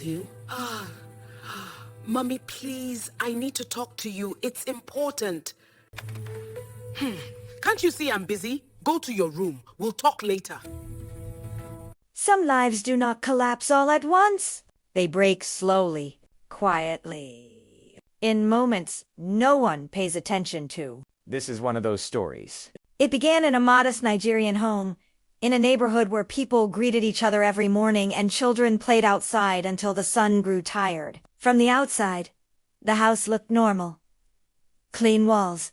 with you? Mommy, please, I need to talk to you. It's important. Can't you see I'm busy? Go to your room. We'll talk later. Some lives do not collapse all at once. They break slowly, quietly, in moments no one pays attention to. This is one of those stories. It began in a modest Nigerian home, in a neighborhood where people greeted each other every morning and children played outside until the sun grew tired. From the outside, the house looked normal. Clean walls,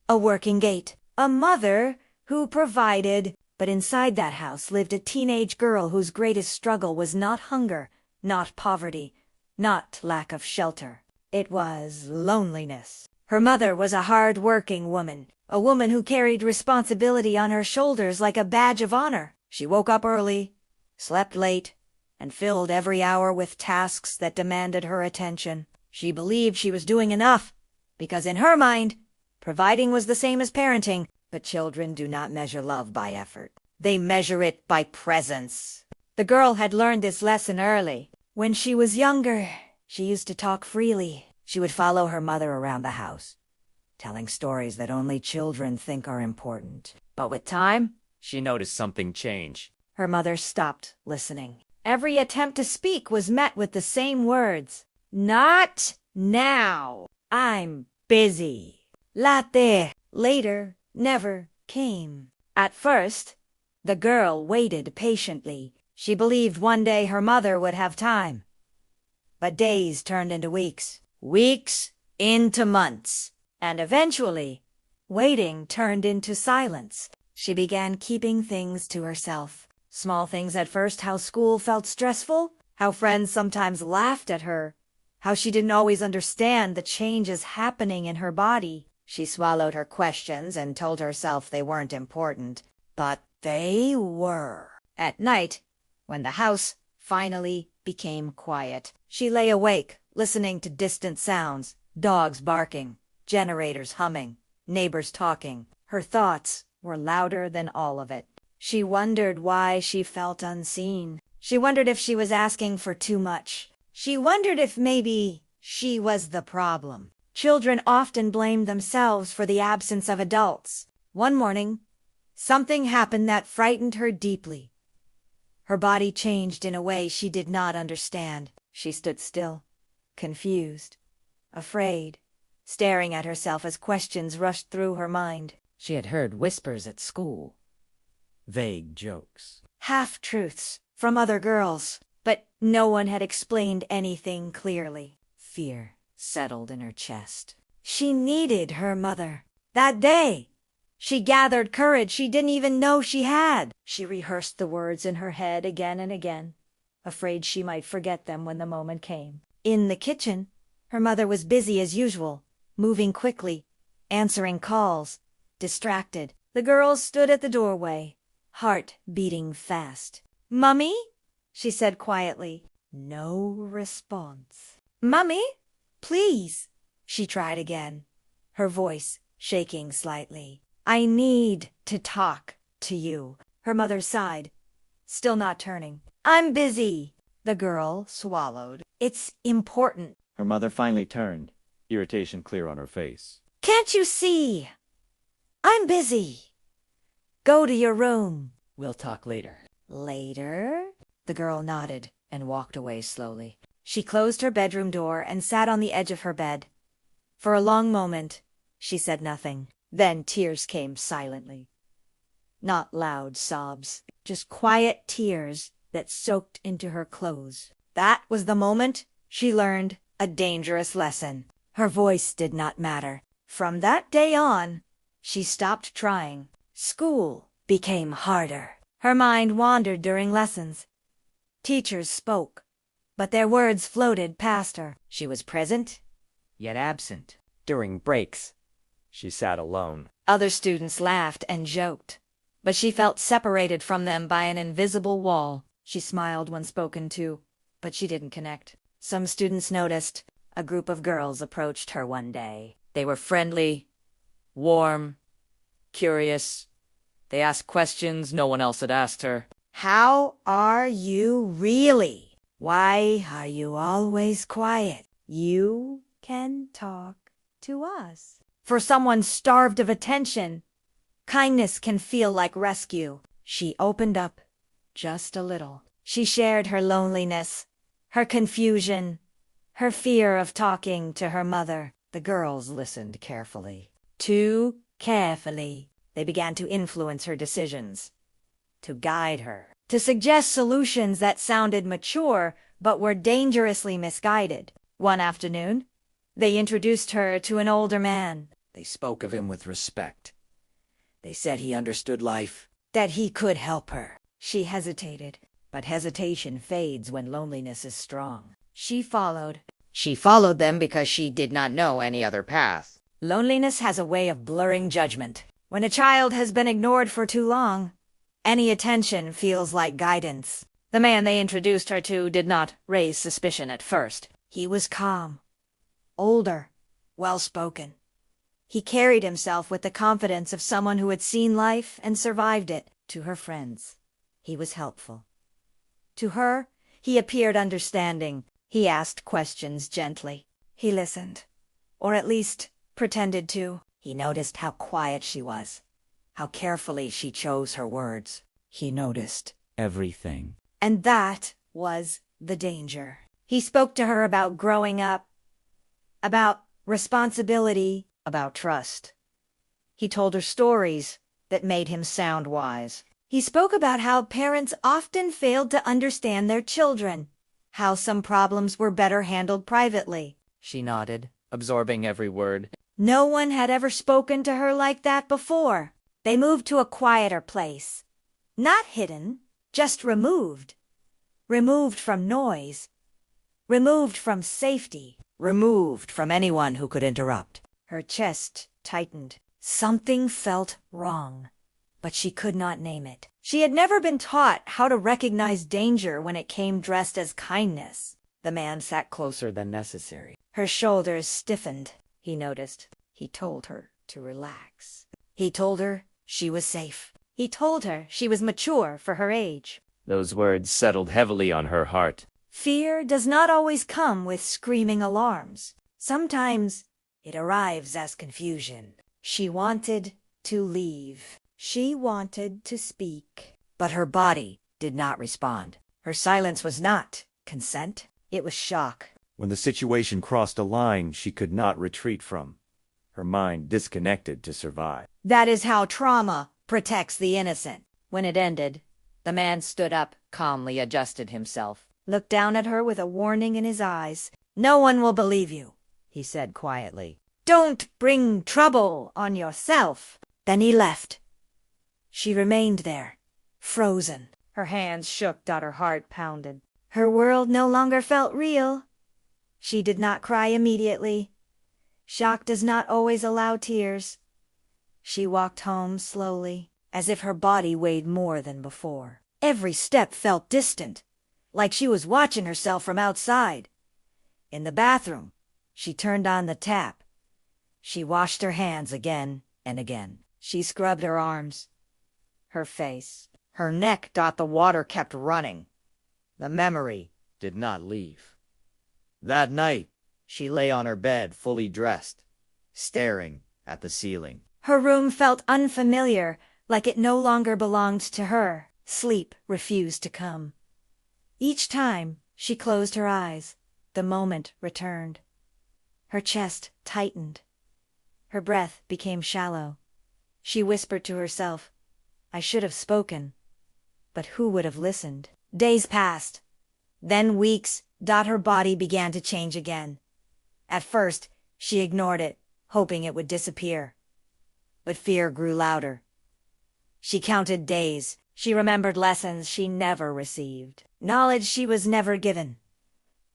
a working gate, a mother who provided. But inside that house lived a teenage girl whose greatest struggle was not hunger, not poverty, not lack of shelter. It was loneliness. Her mother was a hard-working woman, a woman who carried responsibility on her shoulders like a badge of honor. She woke up early, slept late, and filled every hour with tasks that demanded her attention. She believed she was doing enough, because in her mind, providing was the same as parenting. But children do not measure love by effort. They measure it by presence. The girl had learned this lesson early. When she was younger, she used to talk freely. She would follow her mother around the house, telling stories that only children think are important. But with time, She noticed something change. her mother stopped listening. Every attempt to speak was met with the same words. Not now. I'm busy. Latte. Later never came. At first, the girl waited patiently. She believed one day her mother would have time. But days turned into weeks, weeks into months, and eventually, waiting turned into silence. She began keeping things to herself. Small things at first: how school felt stressful, how friends sometimes laughed at her, how she didn't always understand the changes happening in her body. She swallowed her questions and told herself they weren't important, but they were. At night, when the house finally became quiet, she lay awake, listening to distant sounds, dogs barking, generators humming, neighbors talking. Her thoughts were louder than all of it. She wondered why she felt unseen. She wondered if she was asking for too much. She wondered if maybe she was the problem. Children often blame themselves for the absence of adults. One morning, something happened that frightened her deeply. Her body changed in a way she did not understand. She stood still, confused, afraid, staring at herself as questions rushed through her mind. She had heard whispers at school. Vague jokes. Half-truths from other girls, but no one had explained anything clearly. Fear settled in her chest. She needed her mother. That day, she gathered courage she didn't even know she had. She rehearsed the words in her head again and again, afraid she might forget them when the moment came. In the kitchen, her mother was busy as usual, moving quickly, answering calls, distracted. The girl stood at the doorway, heart beating fast. "Mummy?" she said quietly. No response. "Mummy? Please." She tried again, her voice shaking slightly. "I need to talk to you." Her mother sighed, still not turning. "I'm busy." The girl swallowed. "It's important." Her mother finally turned, irritation clear on her face. "Can't you see? I'm busy. Go to your room." We'll talk later. "Later?" The girl nodded and walked away slowly. She closed her bedroom door and sat on the edge of her bed. For a long moment, she said nothing. Then tears came silently. Not loud sobs, just quiet tears that soaked into her clothes. That was the moment she learned a dangerous lesson. Her voice did not matter. From that day on, she stopped trying. School became harder. Her mind wandered during lessons. Teachers spoke, but their words floated past her. She was present, Yet absent. During breaks, she sat alone. other students laughed and joked, but she felt separated from them by an invisible wall. She smiled when spoken to, but she didn't connect. Some students noticed. A group of girls approached her one day. They were friendly, warm, curious. They asked questions no one else had asked her. "How are you really?" Why are you always quiet? You can talk to us. For someone starved of attention, kindness can feel like rescue. She opened up just a little. She shared her loneliness, her confusion, her fear of talking to her mother. The girls listened carefully. Too carefully. They began to influence her decisions, to guide her, to suggest solutions that sounded mature but were dangerously misguided. One afternoon, they introduced her to an older man. They spoke of him with respect. They said he understood life. That he could help her. She hesitated, but hesitation fades when loneliness is strong. She followed. She followed them because she did not know any other path. Loneliness has a way of blurring judgment. When a child has been ignored for too long, any attention feels like guidance. The man they introduced her to did not raise suspicion at first. He was calm, older, well-spoken. He carried himself with the confidence of someone who had seen life and survived it. To her friends, he was helpful. To her, he appeared understanding. He asked questions gently. He listened, or at least pretended to. He noticed how quiet she was, how carefully she chose her words. He noticed everything. And that was the danger. He spoke to her about growing up, about responsibility, about trust. He told her stories that made him sound wise. He spoke about how parents often failed to understand their children, how some problems were better handled privately. She nodded, absorbing every word. No one had ever spoken to her like that before. They moved to a quieter place. Not hidden, just removed. Removed from noise. Removed from safety. Removed from anyone who could interrupt. Her chest tightened. Something felt wrong, but she could not name it. She had never been taught how to recognize danger when it came dressed as kindness. The man sat closer than necessary. Her shoulders stiffened, he noticed. He told her to relax. He told her she was safe. He told her she was mature for her age. Those words settled heavily on her heart. Fear does not always come with screaming alarms. Sometimes it arrives as confusion. She wanted to leave. She wanted to speak. But her body did not respond. Her silence was not consent. It was shock. When the situation crossed a line she could not retreat from, her mind disconnected to survive. That is how trauma protects the innocent. When it ended, the man stood up, calmly adjusted himself, looked down at her with a warning in his eyes. No one will believe you, he said quietly. Don't bring trouble on yourself. Then he left. She remained there, frozen. Her hands shook, her heart pounded. Her world no longer felt real. She did not cry immediately. Shock does not always allow tears. She walked home slowly, as if her body weighed more than before. Every step felt distant, like she was watching herself from outside. In the bathroom, she turned on the tap. She washed her hands again and again. She scrubbed her arms, her face, her neck. The water kept running. The memory did not leave. That night, she lay on her bed, fully dressed, staring at the ceiling. Her room felt unfamiliar, like it no longer belonged to her. Sleep refused to come. Each time she closed her eyes, the moment returned. Her chest tightened. Her breath became shallow. She whispered to herself, I should have spoken. But who would have listened? Days passed. Then weeks. Her body began to change again. At first, she ignored it, hoping it would disappear. But fear grew louder. She counted days. She remembered lessons she never received, knowledge she was never given.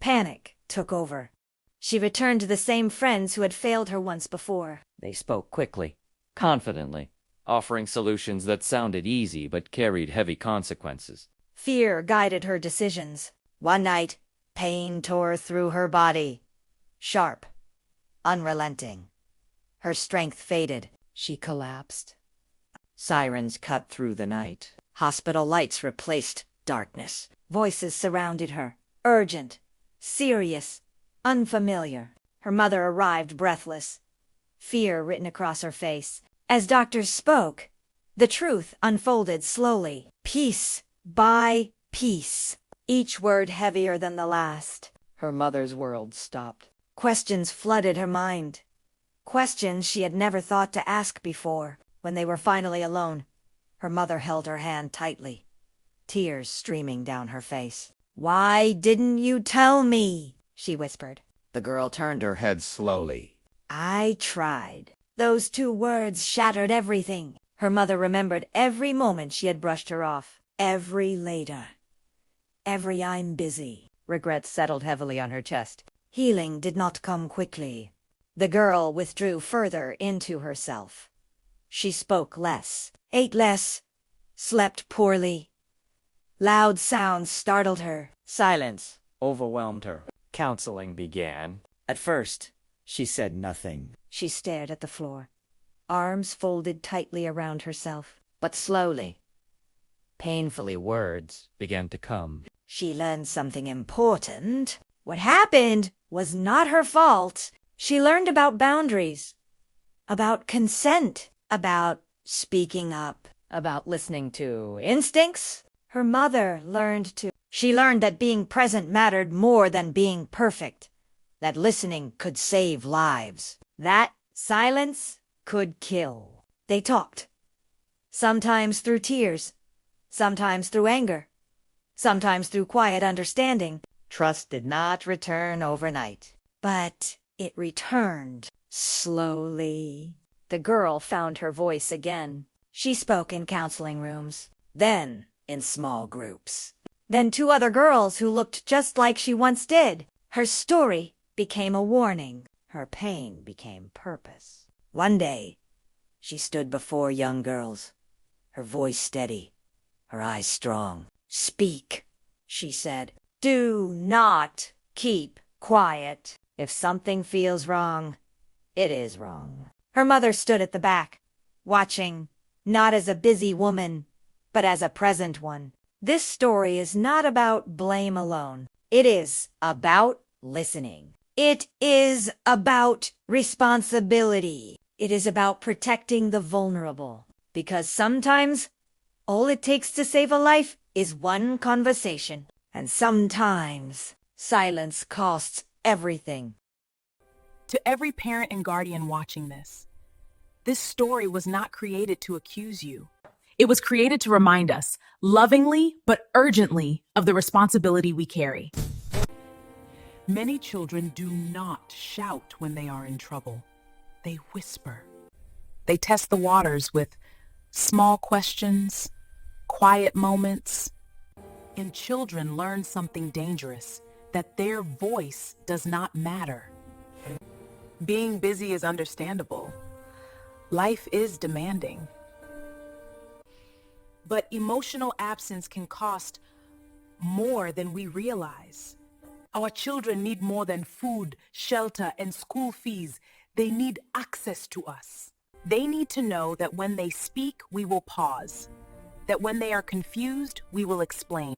Panic took over. She returned to the same friends who had failed her once before. They spoke quickly, confidently, offering solutions that sounded easy but carried heavy consequences. Fear guided her decisions. One night, pain tore through her body. Sharp, unrelenting. Her strength faded. She collapsed. Sirens cut through the night. Hospital lights replaced darkness. Voices surrounded her, urgent, serious, unfamiliar. Her mother arrived breathless, fear written across her face. As doctors spoke, the truth unfolded slowly, piece by piece, each word heavier than the last. Her mother's world stopped. Questions flooded her mind. Questions she had never thought to ask before. When they were finally alone, her mother held her hand tightly, tears streaming down her face. "Why didn't you tell me?" she whispered. The girl turned her head slowly. "I tried." Those 2 words shattered everything. Her mother remembered every moment she had brushed her off. Every later. Every "I'm busy." Regret settled heavily on her chest. Healing did not come quickly. The girl withdrew further into herself. She spoke less, ate less, slept poorly. Loud sounds startled her. Silence overwhelmed her. Counseling began. At first, she said nothing. She stared at the floor, arms folded tightly around herself. But slowly, painfully, words began to come. she learned something important. What happened was not her fault. She learned about boundaries, about consent, about speaking up, about listening to instincts. Her mother learned to. She learned that being present mattered more than being perfect, that listening could save lives, that silence could kill. They talked, sometimes through tears, sometimes through anger, sometimes through quiet understanding. Trust did not return overnight, but it returned slowly. The girl found her voice again. She spoke in counseling rooms, then in small groups, then 2 other girls who looked just like she once did. Her story became a warning. Her pain became purpose. One day, she stood before young girls, her voice steady, her eyes strong. "Speak," she said. "Do not keep quiet. If something feels wrong, it is wrong." Her mother stood at the back, watching, not as a busy woman, but as a present one. This story is not about blame alone. It is about listening. It is about responsibility. It is about protecting the vulnerable. Because sometimes all it takes to save a life is one conversation. And sometimes silence costs everything. To every parent and guardian watching this story was not created to accuse you. It was created to remind us, lovingly but urgently, of the responsibility we carry. Many children do not shout when they are in trouble. They whisper. They test the waters with small questions, quiet moments. And children learn something dangerous, that their voice does not matter. Being busy is understandable. Life is demanding. But emotional absence can cost more than we realize. Our children need more than food, shelter, and school fees. They need access to us. They need to know that when they speak, we will pause. That when they are confused, we will explain.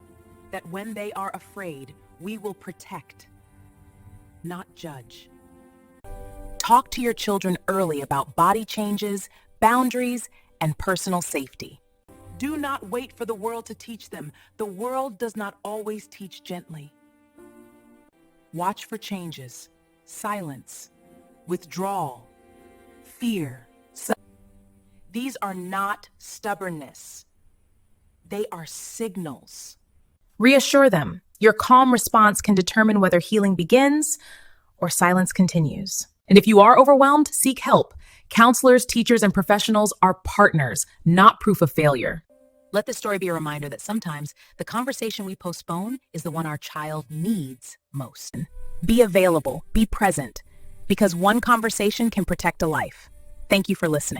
That when they are afraid, we will protect, not judge. Talk to your children early about body changes, boundaries, and personal safety. Do not wait for the world to teach them. The world does not always teach gently. Watch for changes, silence, withdrawal, fear. These are not stubbornness. They are signals. Reassure them. Your calm response can determine whether healing begins or silence continues. And if you are overwhelmed, seek help. Counselors, teachers, and professionals are partners, not proof of failure. Let this story be a reminder that sometimes the conversation we postpone is the one our child needs most. Be available, be present, because one conversation can protect a life. Thank you for listening.